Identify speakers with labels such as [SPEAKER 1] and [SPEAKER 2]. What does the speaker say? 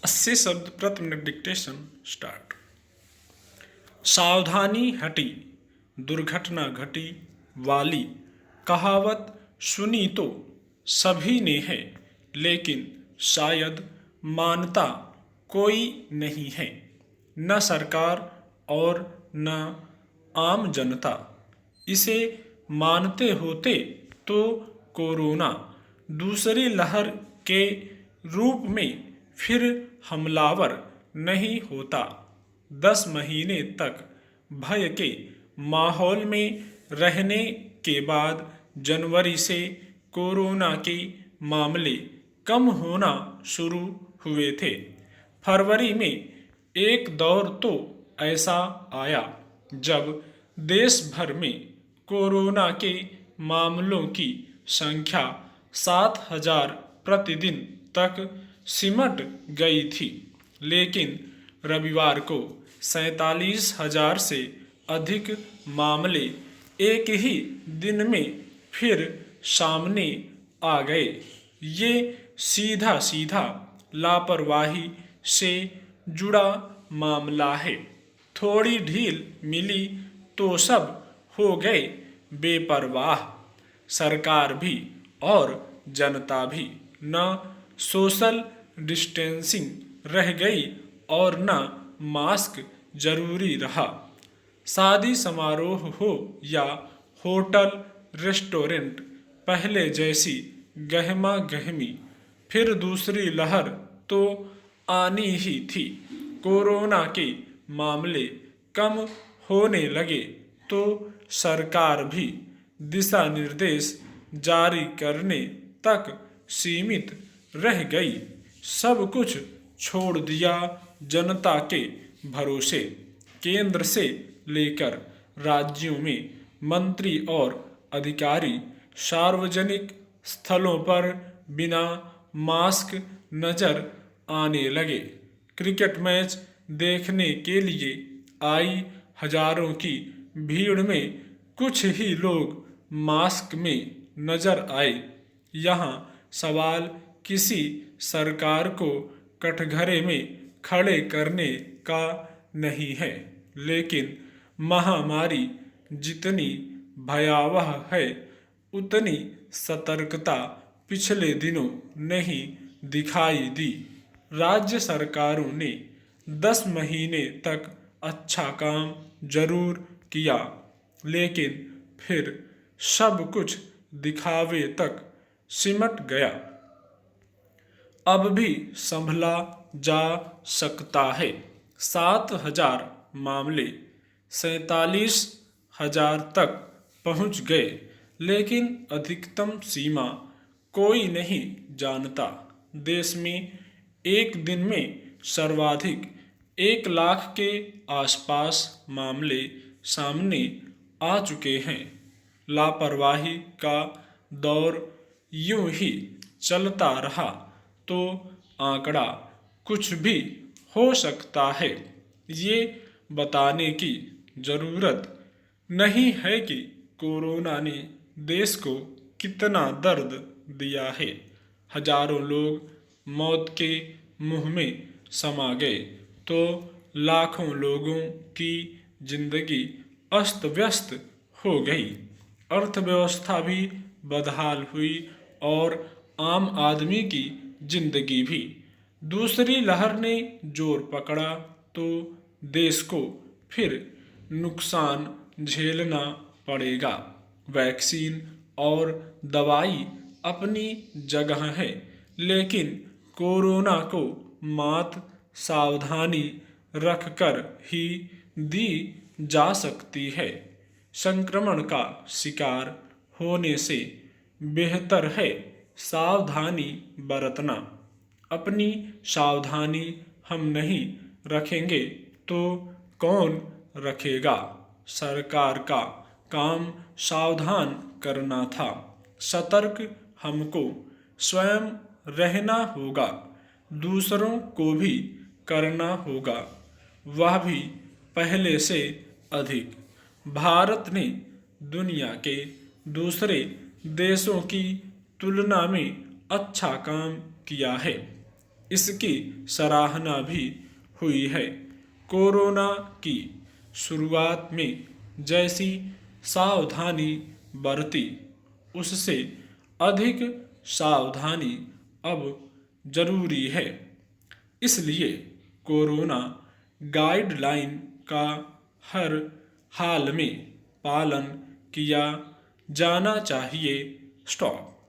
[SPEAKER 1] 80 शब्द प्रति minute dictation start. सावधानी हटी, दुर्घटना घटी वाली कहावत सुनी तो सभी ने है, लेकिन शायद मानता कोई नहीं है। न सरकार और न आम जनता इसे मानते होते तो कोरोना दूसरी लहर के रूप में फिर हमलावर नहीं होता। 10 महीने तक भय के माहौल में रहने के बाद जनवरी से कोरोना के मामले कम होना शुरू हुए थे। फरवरी में एक दौर तो ऐसा आया जब देश भर में कोरोना के मामलों की संख्या 7,000 प्रतिदिन तक सिमट गई थी, लेकिन रविवार को 47,000 से अधिक मामले एक ही दिन में फिर सामने आ गए। ये सीधा सीधा लापरवाही से जुड़ा मामला है। थोड़ी ढील मिली तो सब हो गए बेपरवाह। सरकार भी और जनता भी न सोशल डिस्टेंसिंग रह गई और न मास्क जरूरी रहा। शादी समारोह हो या होटल रेस्टोरेंट, पहले जैसी गहमा गहमी फिर दूसरी लहर तो आनी ही थी। कोरोना के मामले कम होने लगे तो सरकार भी दिशा निर्देश जारी करने तक सीमित रह गई। सब कुछ छोड़ दिया जनता के भरोसे। केंद्र से लेकर राज्यों में मंत्री और अधिकारी सार्वजनिक स्थलों पर बिना मास्क नजर आने लगे। क्रिकेट मैच देखने के लिए आई हजारों की भीड़ में कुछ ही लोग मास्क में नजर आए। यहाँ सवाल किसी सरकार को कटघरे में खड़े करने का नहीं है, लेकिन महामारी जितनी भयावह है उतनी सतर्कता पिछले दिनों नहीं दिखाई दी। राज्य सरकारों ने 10 महीने तक अच्छा काम जरूर किया, लेकिन फिर सब कुछ दिखावे तक सिमट गया। अब भी संभला जा सकता है। 7,000 मामले 47,000 तक पहुंच गए, लेकिन अधिकतम सीमा कोई नहीं जानता। देश में एक दिन में सर्वाधिक 1 लाख के आसपास मामले सामने आ चुके हैं। लापरवाही का दौर यूं ही चलता रहा तो आंकड़ा कुछ भी हो सकता है। ये बताने की जरूरत नहीं है कि कोरोना ने देश को कितना दर्द दिया है। हजारों लोग मौत के मुंह में समा गए तो लाखों लोगों की जिंदगी अस्त व्यस्त हो गई। अर्थव्यवस्था भी बदहाल हुई और आम आदमी की जिंदगी भी। दूसरी लहर ने जोर पकड़ा तो देश को फिर नुकसान झेलना पड़ेगा। वैक्सीन और दवाई अपनी जगह है, लेकिन कोरोना को मात सावधानी रखकर ही दी जा सकती है। संक्रमण का शिकार होने से बेहतर है सावधानी बरतना। अपनी सावधानी हम नहीं रखेंगे तो कौन रखेगा। सरकार का काम सावधान करना था। सतर्क हमको स्वयं रहना होगा, दूसरों को भी करना होगा, वह भी पहले से अधिक। भारत ने दुनिया के दूसरे देशों की तुलना में अच्छा काम किया है। इसकी सराहना भी हुई है। कोरोना की शुरुआत में जैसी सावधानी बरती, उससे अधिक सावधानी अब जरूरी है। इसलिए कोरोना गाइडलाइन का हर हाल में पालन किया जाना चाहिए। स्टॉप।